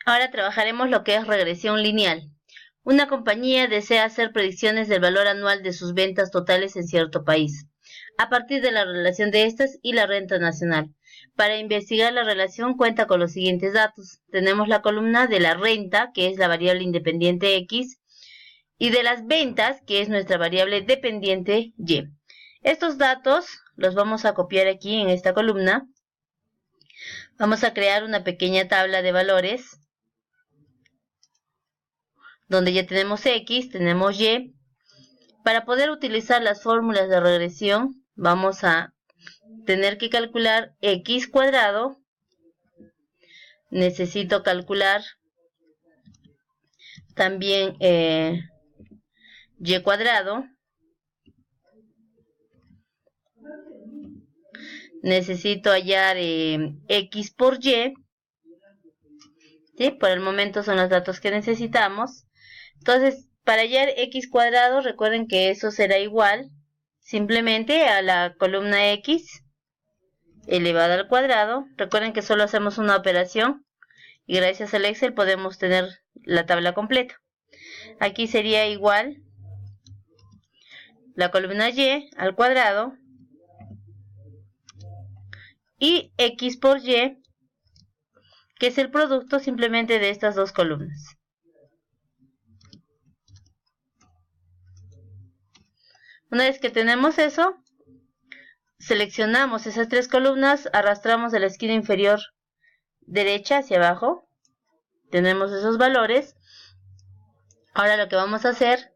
Ahora trabajaremos lo que es regresión lineal. Una compañía desea hacer predicciones del valor anual de sus ventas totales en cierto país, a partir de la relación de estas y la renta nacional. Para investigar la relación cuenta con los siguientes datos. Tenemos la columna de la renta, que es la variable independiente X, y de las ventas, que es nuestra variable dependiente Y. Estos datos los vamos a copiar aquí en esta columna. Vamos a crear una pequeña tabla de valores donde ya tenemos X, tenemos Y. Para poder utilizar las fórmulas de regresión, vamos a tener que calcular X cuadrado. Necesito calcular también Y cuadrado. Necesito hallar X por Y. ¿Sí? Por el momento son los datos que necesitamos. Entonces, para hallar X cuadrado, recuerden que eso será igual simplemente a la columna X elevada al cuadrado. Recuerden que solo hacemos una operación y gracias al Excel podemos tener la tabla completa. Aquí sería igual la columna Y al cuadrado y X por Y, que es el producto simplemente de estas dos columnas. Una vez que tenemos eso, seleccionamos esas tres columnas, arrastramos de la esquina inferior derecha hacia abajo, tenemos esos valores. Ahora lo que vamos a hacer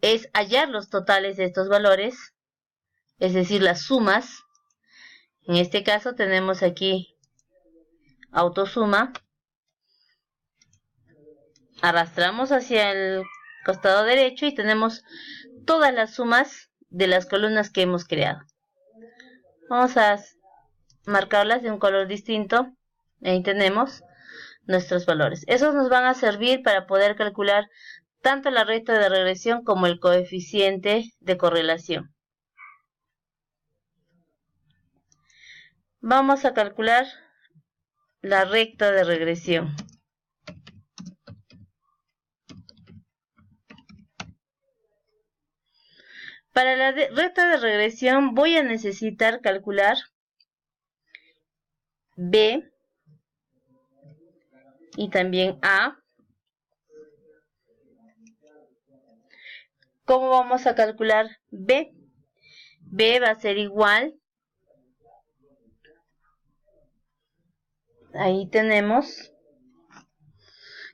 es hallar los totales de estos valores, es decir, las sumas. En este caso tenemos aquí autosuma, arrastramos hacia el costado derecho y tenemos todas las sumas de las columnas que hemos creado. Vamos a marcarlas de un color distinto. Ahí tenemos nuestros valores. Esos nos van a servir para poder calcular tanto la recta de regresión como el coeficiente de correlación. Vamos a calcular la recta de regresión. Para la recta de regresión voy a necesitar calcular B y también A. ¿Cómo vamos a calcular B? B va a ser igual. Ahí tenemos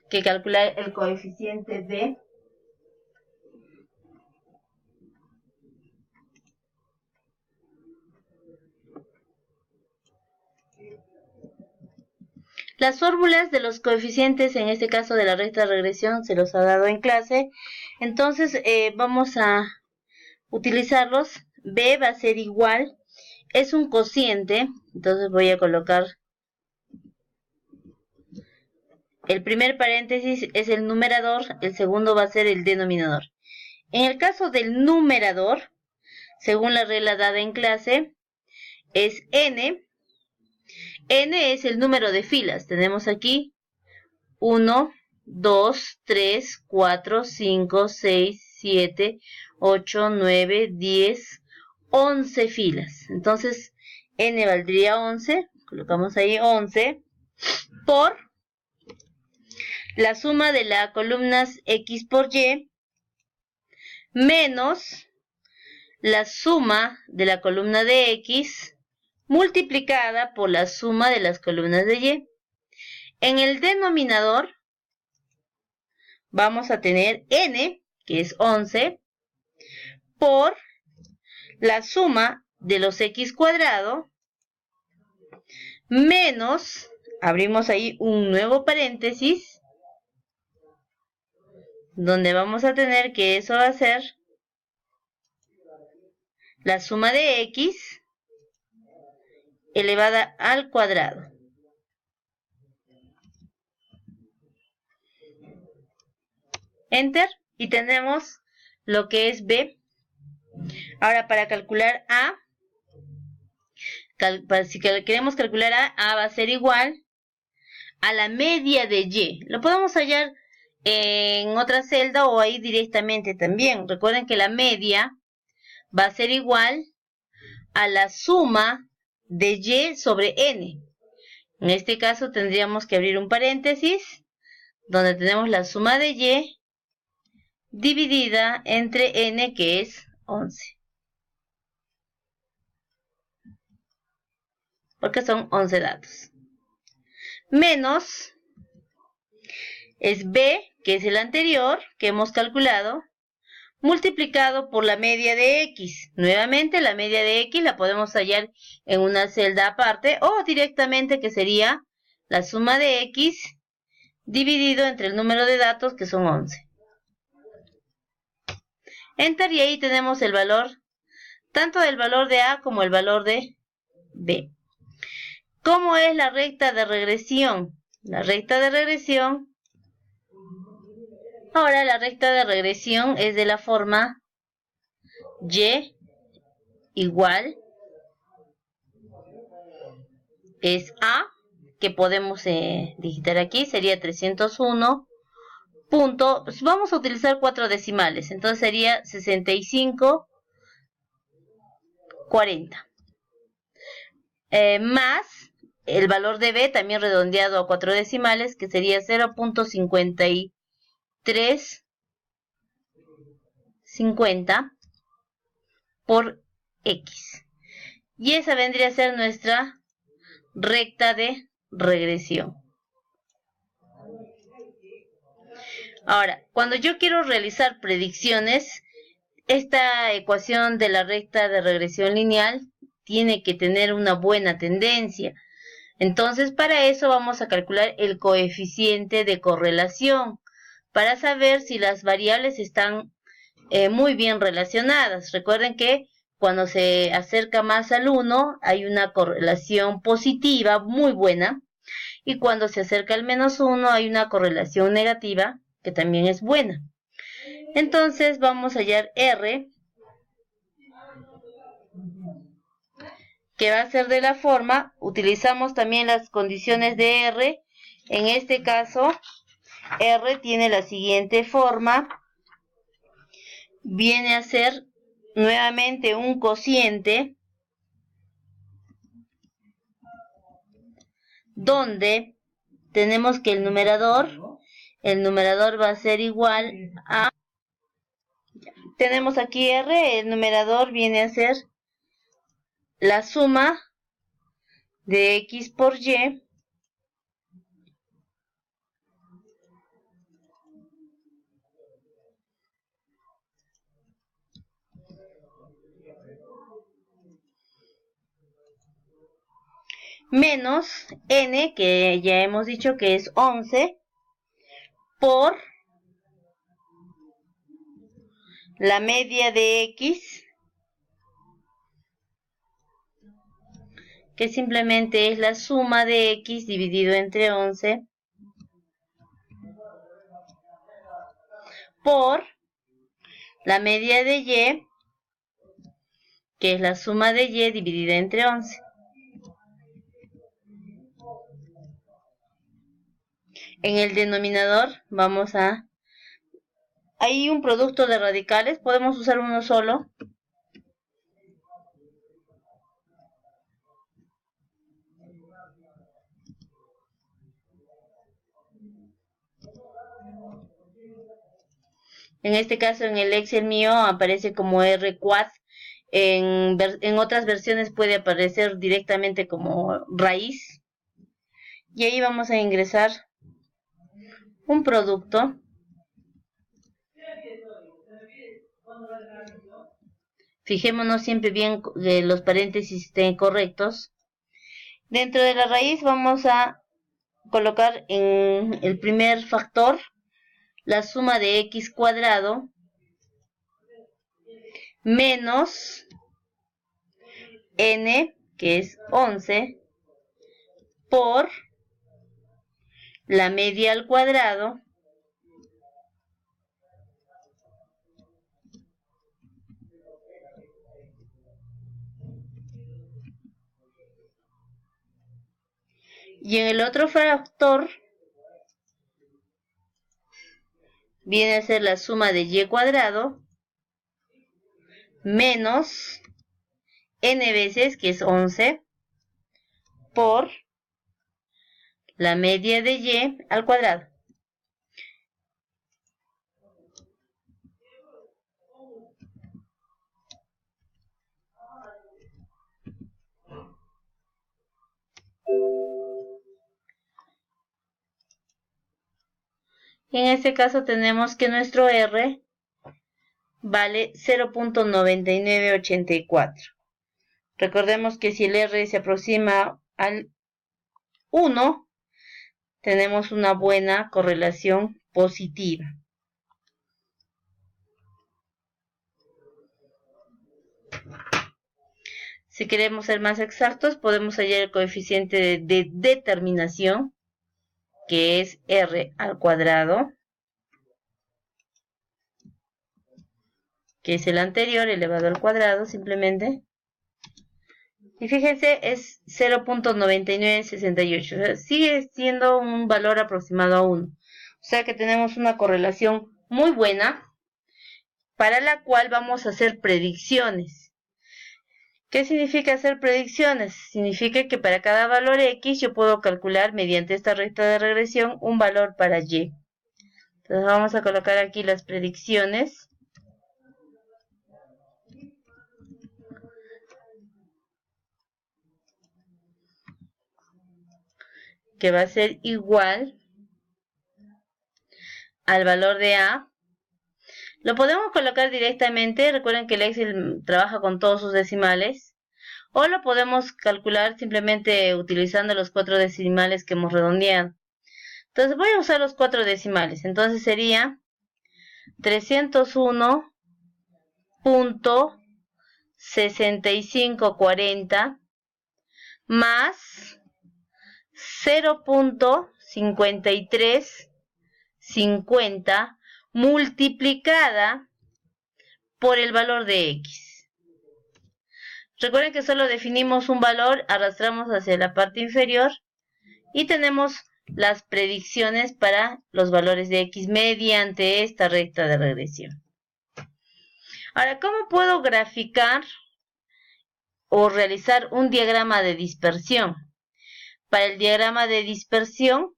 que calcular el coeficiente B. Las fórmulas de los coeficientes, en este caso de la recta de regresión, se los ha dado en clase. Entonces vamos a utilizarlos. B va a ser igual, es un cociente, entonces voy a colocar el primer paréntesis es el numerador, el segundo va a ser el denominador. En el caso del numerador, según la regla dada en clase, es n. N es el número de filas. Tenemos aquí 1, 2, 3, 4, 5, 6, 7, 8, 9, 10, 11 filas. Entonces, n valdría 11. Colocamos ahí 11 por la suma de las columnas X por Y menos la suma de la columna de X multiplicada por la suma de las columnas de Y. En el denominador vamos a tener n, que es 11, por la suma de los X cuadrado menos, abrimos ahí un nuevo paréntesis, donde vamos a tener que eso va a ser la suma de X elevada al cuadrado. Enter, y tenemos lo que es B. Ahora para calcular A, si queremos calcular A va a ser igual a la media de Y. Lo podemos hallar en otra celda o ahí directamente también. Recuerden que la media va a ser igual a la suma de Y sobre N. En este caso tendríamos que abrir un paréntesis donde tenemos la suma de Y dividida entre N, que es 11. Porque son 11 datos. Menos es B, que es el anterior, que hemos calculado, multiplicado por la media de X. Nuevamente, la media de X la podemos hallar en una celda aparte o directamente, que sería la suma de X dividido entre el número de datos, que son 11. Enter, y ahí tenemos el valor, tanto del valor de A como el valor de B. ¿Cómo es la recta de regresión? La recta de regresión, ahora la recta de regresión es de la forma Y igual es A, que podemos digitar aquí, sería 301. Pues vamos a utilizar 4 decimales, entonces sería 6540. Más el valor de B, también redondeado a 4 decimales, que sería 0.5350 por X. Y esa vendría a ser nuestra recta de regresión. Ahora, cuando yo quiero realizar predicciones, esta ecuación de la recta de regresión lineal tiene que tener una buena tendencia. Entonces, para eso vamos a calcular el coeficiente de correlación, para saber si las variables están muy bien relacionadas. Recuerden que cuando se acerca más al 1, hay una correlación positiva muy buena, y cuando se acerca al -1, hay una correlación negativa que también es buena. Entonces vamos a hallar R, que va a ser de la forma, utilizamos también las condiciones de R. En este caso, R tiene la siguiente forma, viene a ser nuevamente un cociente, donde tenemos que el numerador va a ser igual a, tenemos aquí R, el numerador viene a ser la suma de X por Y menos N, que ya hemos dicho que es 11, por la media de X, que simplemente es la suma de X dividido entre 11, por la media de Y, que es la suma de Y dividida entre 11. En el denominador vamos a... Hay un producto de radicales, podemos usar uno solo. En este caso, en el Excel mío aparece como R quad. En otras versiones puede aparecer directamente como raíz. Y ahí vamos a ingresar un producto. Fijémonos siempre bien que los paréntesis estén correctos. Dentro de la raíz vamos a colocar en el primer factor la suma de X cuadrado menos N, que es 11, por la media al cuadrado Y en el otro factor viene a ser la suma de y cuadrado menos n veces, que es 11, por la media de y al cuadrado. En este caso tenemos que nuestro R vale 0.9984. Recordemos que si el R se aproxima al 1, tenemos una buena correlación positiva. Si queremos ser más exactos, podemos hallar el coeficiente de determinación, que es R al cuadrado, que es el anterior elevado al cuadrado simplemente. Y fíjense, es 0.9968. O sea, sigue siendo un valor aproximado a 1. O sea que tenemos una correlación muy buena para la cual vamos a hacer predicciones. ¿Qué significa hacer predicciones? Significa que para cada valor X yo puedo calcular mediante esta recta de regresión un valor para Y. Entonces vamos a colocar aquí las predicciones. Que va a ser igual al valor de A. Lo podemos colocar directamente, recuerden que el Excel trabaja con todos sus decimales, o lo podemos calcular simplemente utilizando los 4 decimales que hemos redondeado. Entonces voy a usar los 4 decimales, entonces sería 301.6540 más 0.5350 multiplicada por el valor de X. Recuerden que solo definimos un valor, arrastramos hacia la parte inferior y tenemos las predicciones para los valores de X mediante esta recta de regresión. Ahora, ¿cómo puedo graficar o realizar un diagrama de dispersión? Para el diagrama de dispersión,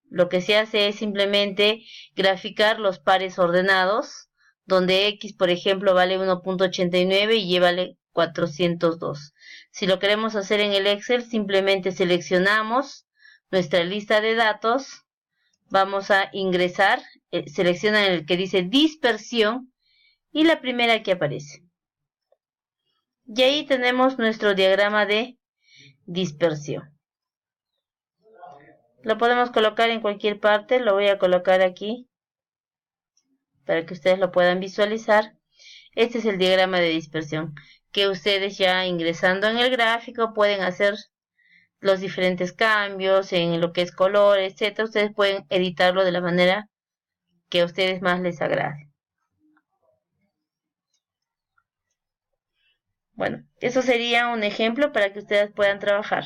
lo que se hace es simplemente graficar los pares ordenados, donde X, por ejemplo, vale 1.89 y Y vale 402. Si lo queremos hacer en el Excel, simplemente seleccionamos nuestra lista de datos, vamos a ingresar, seleccionan el que dice dispersión y la primera que aparece. Y ahí tenemos nuestro diagrama de dispersión. Lo podemos colocar en cualquier parte, lo voy a colocar aquí para que ustedes lo puedan visualizar. Este es el diagrama de dispersión, que ustedes ya ingresando en el gráfico pueden hacer los diferentes cambios en lo que es color, etcétera. Ustedes pueden editarlo de la manera que a ustedes más les agrade. Bueno, eso sería un ejemplo para que ustedes puedan trabajar.